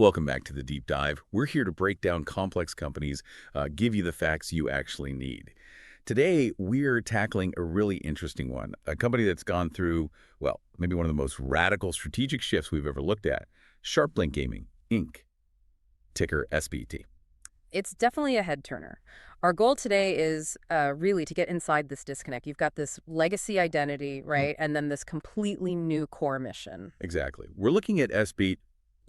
Welcome back to the Deep Dive. We're here to break down complex companies, give you the facts you actually need. Today, we're tackling a really interesting one, a company that's gone through, well, maybe one of the most radical strategic shifts we've ever looked at, SharpLink Gaming, Inc., ticker SBET. It's definitely a head turner. Our goal today is really to get inside this disconnect. You've got this legacy identity, right? And then this completely new core mission. Exactly. We're looking at SBET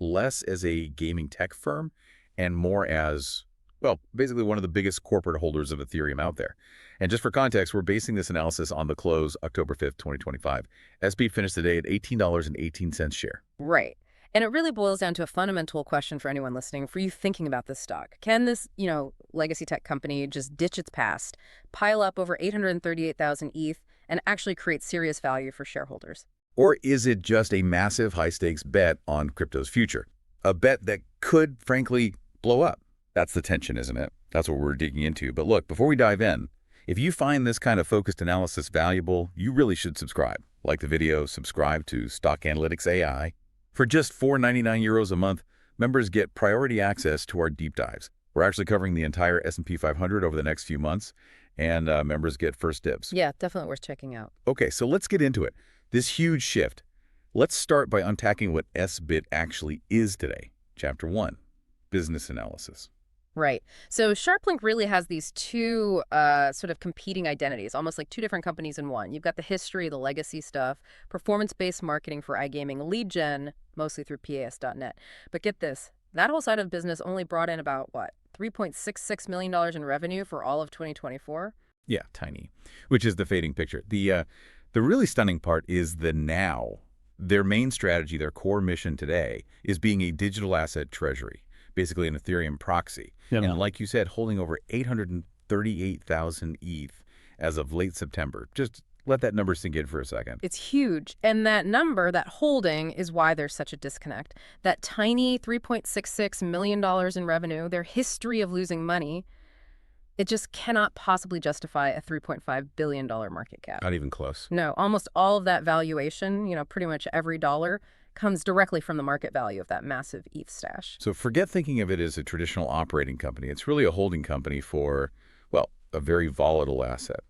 less as a gaming tech firm and more as, well, basically one of the biggest corporate holders of Ethereum out there. And just for context, we're basing this analysis on the close October 5th, 2025. SBET finished the day at $18.18 share. Right. And it really boils down to a fundamental question for anyone listening, for you thinking about this stock. Can this, legacy tech company just ditch its past, pile up over 838,000 ETH, and actually create serious value for shareholders? Or is it just a massive high-stakes bet on crypto's future? A bet that could, frankly, blow up. That's the tension, isn't it? That's what we're digging into. But look, before we dive in, if you find this kind of focused analysis valuable, you really should subscribe. Like the video, subscribe to Stock Analytics AI. For just €4.99 a month, members get priority access to our deep dives. We're actually covering the entire S&P 500 over the next few months, and members get first dibs. Yeah, definitely worth checking out. Okay, so let's get into it. This huge shift. Let's start by unpacking what SBET actually is today. Chapter 1, Business Analysis. Right. So SharpLink really has these two sort of competing identities, almost like two different companies in one. You've got the history, the legacy stuff, performance-based marketing for iGaming, lead gen, mostly through PAS.net. But get this, that whole side of business only brought in about, what, $3.66 million in revenue for all of 2024? Yeah, tiny, which is the fading picture. The really stunning part is the now. Their main strategy, their core mission today, is being a digital asset treasury, basically an Ethereum proxy. Yeah. And like you said, holding over 838,000 ETH as of late September. Just let that number sink in for a second. It's huge. And that number, that holding, is why there's such a disconnect. That tiny $3.66 million in revenue, their history of losing money, it just cannot possibly justify a $3.5 billion market cap. Not even close. No, almost all of that valuation, pretty much every dollar, comes directly from the market value of that massive ETH stash. So forget thinking of it as a traditional operating company. It's really a holding company for, well, a very volatile asset.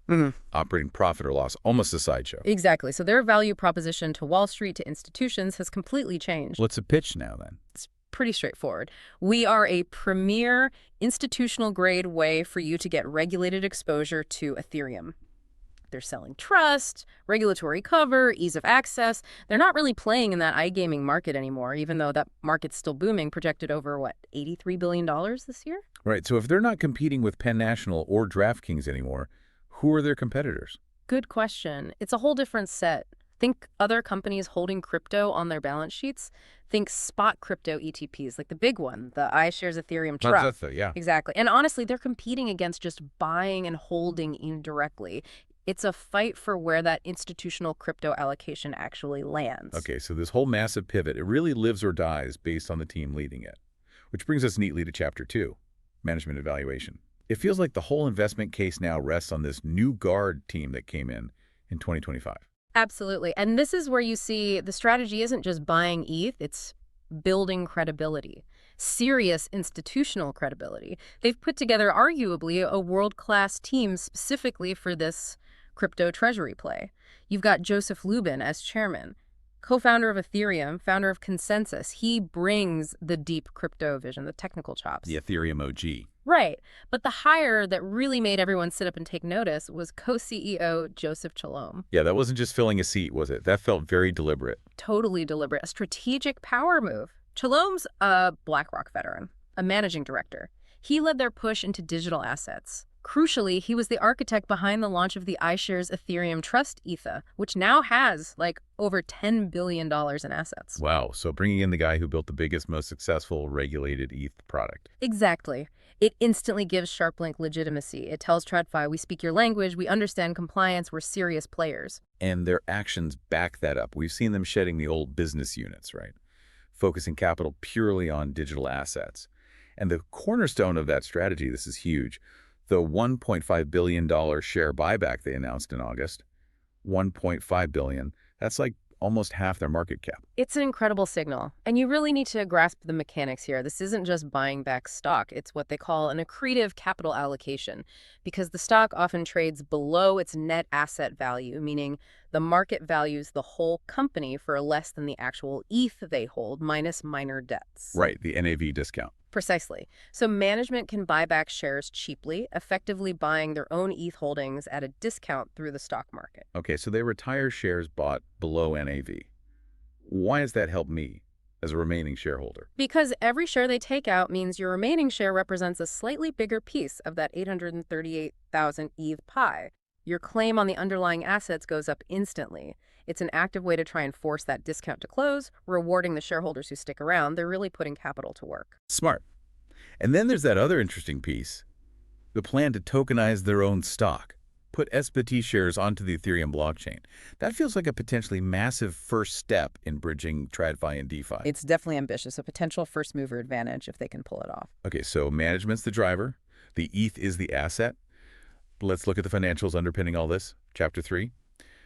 Operating profit or loss, almost a sideshow. Exactly. So their value proposition to Wall Street, to institutions, has completely changed. What's the pitch now, then? It's pretty straightforward. We are a premier institutional grade way for you to get regulated exposure to Ethereum. They're selling trust, regulatory cover, ease of access. They're not really playing in that iGaming market anymore, even though that market's still booming, projected over, what, $83 billion this year? Right, so if they're not competing with Penn National or DraftKings anymore, who are their competitors? Good question. It's a whole different set. Think other companies holding crypto on their balance sheets. Think spot crypto ETPs, like the big one, the iShares Ethereum Trust. Yeah. Exactly. And honestly, they're competing against just buying and holding indirectly. It's a fight for where that institutional crypto allocation actually lands. Okay, so this whole massive pivot, it really lives or dies based on the team leading it. Which brings us neatly to Chapter 2, Management Evaluation. It feels like the whole investment case now rests on this new guard team that came in 2025. Absolutely. And this is where you see the strategy isn't just buying ETH, it's building credibility. Serious institutional credibility. They've put together arguably a world-class team specifically for this crypto treasury play. You've got Joseph Lubin as chairman, co-founder of Ethereum, founder of Consensus. He brings the deep crypto vision, the technical chops. The Ethereum OG. Right. But the hire that really made everyone sit up and take notice was co-CEO Joseph Chalom. Yeah, that wasn't just filling a seat, was it? That felt very deliberate. Totally deliberate. A strategic power move. Chalom's a BlackRock veteran, a managing director. He led their push into digital assets. Crucially, he was the architect behind the launch of the iShares Ethereum Trust ETHA, which now has over $10 billion in assets. Wow, so bringing in the guy who built the biggest, most successful regulated ETH product. Exactly. It instantly gives SharpLink legitimacy. It tells TradFi, we speak your language, we understand compliance, we're serious players. And their actions back that up. We've seen them shedding the old business units, right? Focusing capital purely on digital assets. And the cornerstone of that strategy, this is huge, the $1.5 billion share buyback they announced in August. $1.5 billion. That's like almost half their market cap. It's an incredible signal, and you really need to grasp the mechanics here. This isn't just buying back stock. It's what they call an accretive capital allocation, because the stock often trades below its net asset value, meaning the market values the whole company for less than the actual ETH they hold, minus minor debts. Right, the NAV discount. Precisely. So management can buy back shares cheaply, effectively buying their own ETH holdings at a discount through the stock market. Okay, so they retire shares bought below NAV. Why does that help me as a remaining shareholder? Because every share they take out means your remaining share represents a slightly bigger piece of that 838,000 ETH pie. Your claim on the underlying assets goes up instantly. It's an active way to try and force that discount to close, rewarding the shareholders who stick around. They're really putting capital to work. Smart. And then there's that other interesting piece, the plan to tokenize their own stock, put SBET shares onto the Ethereum blockchain. That feels like a potentially massive first step in bridging TradFi and DeFi. It's definitely ambitious, a potential first mover advantage if they can pull it off. Okay, so management's the driver, the ETH is the asset. Let's look at the financials underpinning all this. Chapter 3,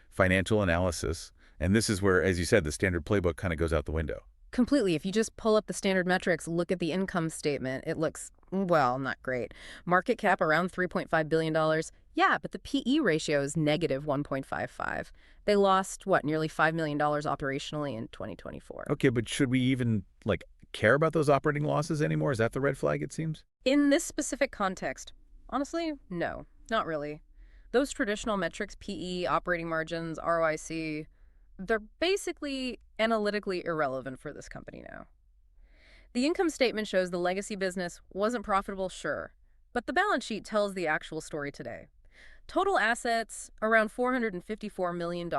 financial analysis. And this is where, as you said, the standard playbook kind of goes out the window. Completely. If you just pull up the standard metrics, look at the income statement, it looks, well, not great. Market cap around $3.5 billion. Yeah, but the PE ratio is negative 1.55. They lost, what, nearly $5 million operationally in 2024. Okay, but should we even, care about those operating losses anymore? Is that the red flag, it seems? In this specific context, honestly, no, not really. Those traditional metrics, PE, operating margins, ROIC, they're basically analytically irrelevant for this company now. The income statement shows the legacy business wasn't profitable, sure, but the balance sheet tells the actual story today. Total assets, around $454 million,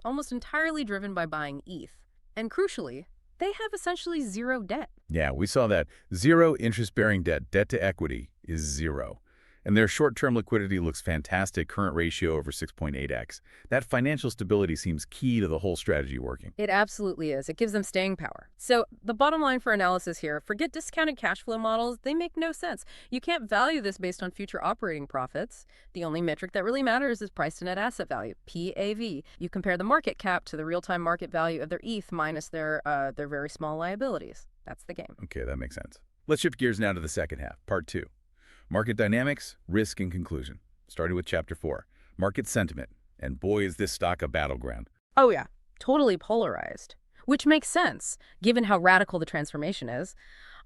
almost entirely driven by buying ETH. And crucially, they have essentially zero debt. Yeah, we saw that. Zero interest-bearing debt. Debt to equity is zero. And their short-term liquidity looks fantastic, current ratio over 6.8x. That financial stability seems key to the whole strategy working. It absolutely is. It gives them staying power. So the bottom line for analysis here, forget discounted cash flow models. They make no sense. You can't value this based on future operating profits. The only metric that really matters is price to net asset value, PAV. You compare the market cap to the real-time market value of their ETH minus their very small liabilities. That's the game. Okay, that makes sense. Let's shift gears now to the second half, part 2. Market dynamics, risk, and conclusion. Starting with Chapter 4, market sentiment. And boy, is this stock a battleground. Oh yeah, totally polarized. Which makes sense, given how radical the transformation is.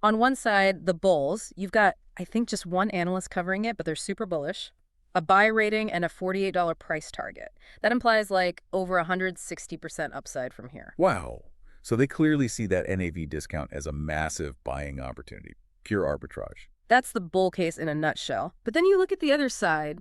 On one side, the bulls, you've got, I think, just one analyst covering it, but they're super bullish. A buy rating and a $48 price target. That implies over 160% upside from here. Wow. So they clearly see that NAV discount as a massive buying opportunity. Pure arbitrage. That's the bull case in a nutshell. But then you look at the other side,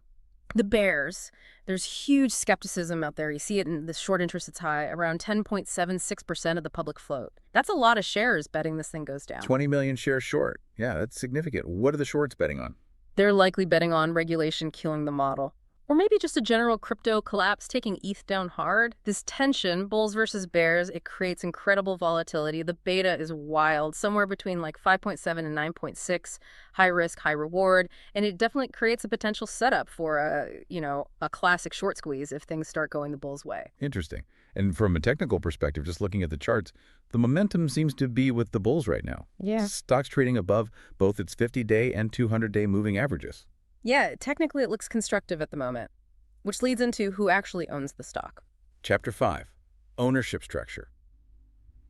the bears. There's huge skepticism out there. You see it in the short interest, it's high, around 10.76% of the public float. That's a lot of shares betting this thing goes down. 20 million shares short. Yeah, that's significant. What are the shorts betting on? They're likely betting on regulation killing the model. Or maybe just a general crypto collapse taking ETH down hard. This tension, bulls versus bears, it creates incredible volatility. The beta is wild, somewhere between 5.7 and 9.6, high risk, high reward. And it definitely creates a potential setup for a classic short squeeze if things start going the bull's way. Interesting. And from a technical perspective, just looking at the charts, the momentum seems to be with the bulls right now. Yeah. Stock's trading above both its 50-day and 200-day moving averages. Yeah, technically it looks constructive at the moment, which leads into who actually owns the stock. Chapter 5, ownership structure.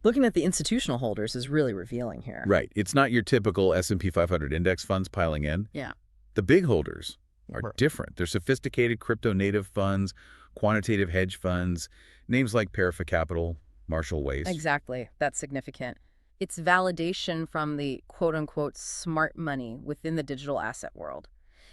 Looking at the institutional holders is really revealing here. Right. It's not your typical S&P 500 index funds piling in. Yeah. The big holders are different. They're sophisticated crypto-native funds, quantitative hedge funds, names like Parafa Capital, Marshall Wace. Exactly. That's significant. It's validation from the quote-unquote smart money within the digital asset world.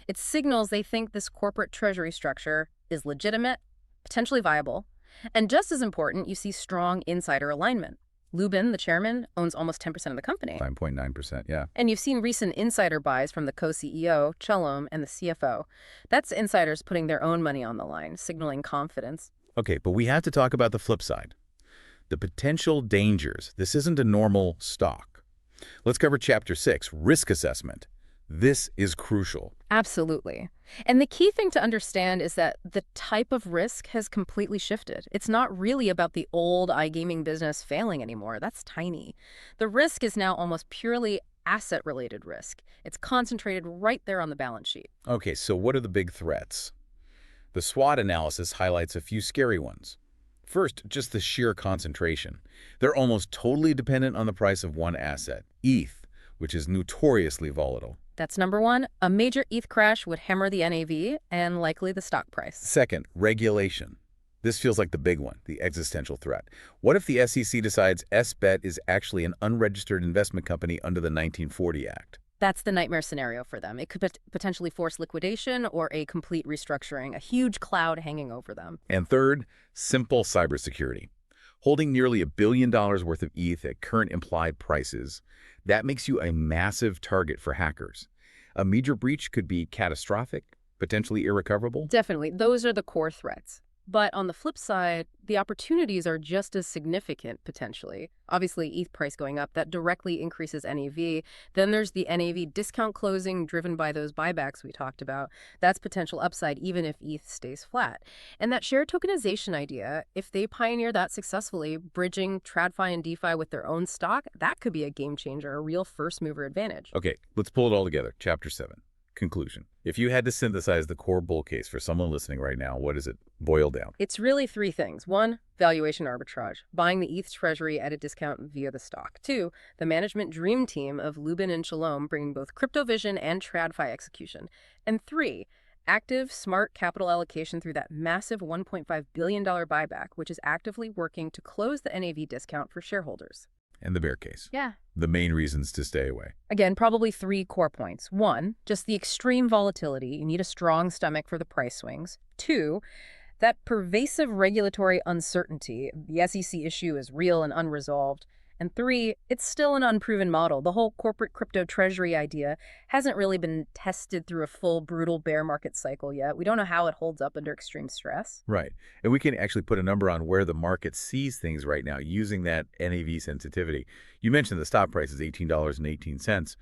It signals they think this corporate treasury structure is legitimate, potentially viable, and just as important, you see strong insider alignment. Lubin, the chairman, owns almost 10% of the company. 9.9%, yeah. And you've seen recent insider buys from the co-CEO, Chelom, and the CFO. That's insiders putting their own money on the line, signaling confidence. Okay, but we have to talk about the flip side. The potential dangers. This isn't a normal stock. Let's cover Chapter 6, risk assessment. This is crucial. Absolutely. And the key thing to understand is that the type of risk has completely shifted. It's not really about the old iGaming business failing anymore. That's tiny. The risk is now almost purely asset-related risk. It's concentrated right there on the balance sheet. Okay, so what are the big threats? The SWOT analysis highlights a few scary ones. First, just the sheer concentration. They're almost totally dependent on the price of one asset, ETH, which is notoriously volatile. That's number one. A major ETH crash would hammer the NAV and likely the stock price. Second, regulation. This feels like the big one, the existential threat. What if the SEC decides SBET is actually an unregistered investment company under the 1940 Act? That's the nightmare scenario for them. It could potentially force liquidation or a complete restructuring, a huge cloud hanging over them. And third, simple cybersecurity. Holding nearly $1 billion worth of ETH at current implied prices, that makes you a massive target for hackers. A major breach could be catastrophic, potentially irrecoverable. Definitely. Those are the core threats. But on the flip side, the opportunities are just as significant, potentially. Obviously, ETH price going up, that directly increases NAV. Then there's the NAV discount closing driven by those buybacks we talked about. That's potential upside even if ETH stays flat. And that shared tokenization idea, if they pioneer that successfully, bridging TradFi and DeFi with their own stock, that could be a game changer, a real first mover advantage. Okay, let's pull it all together. Chapter 7. Conclusion. If you had to synthesize the core bull case for someone listening right now, what does it boil down? It's really three things. One, valuation arbitrage, buying the ETH treasury at a discount via the stock. Two, the management dream team of Lubin and Shalom bringing both crypto vision and TradFi execution. And three, active, smart capital allocation through that massive $1.5 billion buyback, which is actively working to close the NAV discount for shareholders. And the bear case. Yeah. The main reasons to stay away. Again, probably three core points. One, just the extreme volatility. You need a strong stomach for the price swings. Two, that pervasive regulatory uncertainty. The SEC issue is real and unresolved. And three, it's still an unproven model. The whole corporate crypto treasury idea hasn't really been tested through a full brutal bear market cycle yet. We don't know how it holds up under extreme stress. Right. And we can actually put a number on where the market sees things right now using that NAV sensitivity. You mentioned the stock price is $18.18.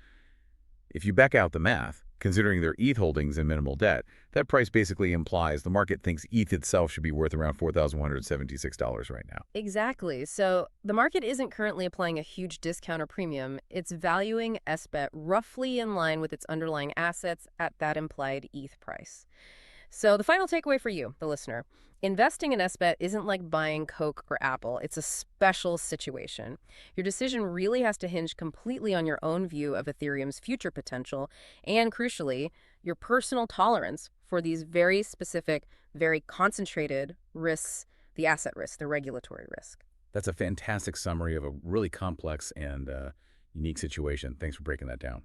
If you back out the math, considering their ETH holdings and minimal debt, that price basically implies the market thinks ETH itself should be worth around $4,176 right now. Exactly. So the market isn't currently applying a huge discount or premium. It's valuing SBET roughly in line with its underlying assets at that implied ETH price. So the final takeaway for you, the listener, investing in SBET isn't like buying Coke or Apple. It's a special situation. Your decision really has to hinge completely on your own view of Ethereum's future potential and, crucially, your personal tolerance for these very specific, very concentrated risks, the asset risk, the regulatory risk. That's a fantastic summary of a really complex and unique situation. Thanks for breaking that down.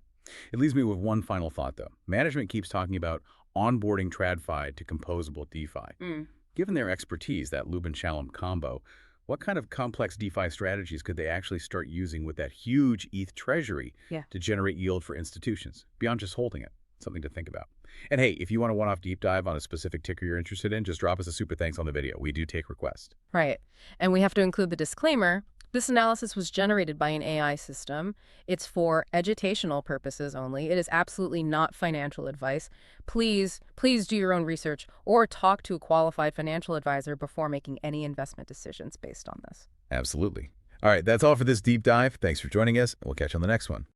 It leaves me with one final thought, though. Management keeps talking about onboarding TradFi to composable DeFi. Given their expertise, that Lubin-Shalom combo, what kind of complex DeFi strategies could they actually start using with that huge ETH treasury to generate yield for institutions, beyond just holding it? Something to think about. And hey, if you want a one-off deep dive on a specific ticker you're interested in, just drop us a super thanks on the video. We do take requests. Right. And we have to include the disclaimer. This analysis was generated by an AI system. It's for edutational purposes only. It is absolutely not financial advice. Please do your own research or talk to a qualified financial advisor before making any investment decisions based on this. Absolutely. All right, that's all for this deep dive. Thanks for joining us, and we'll catch you on the next one.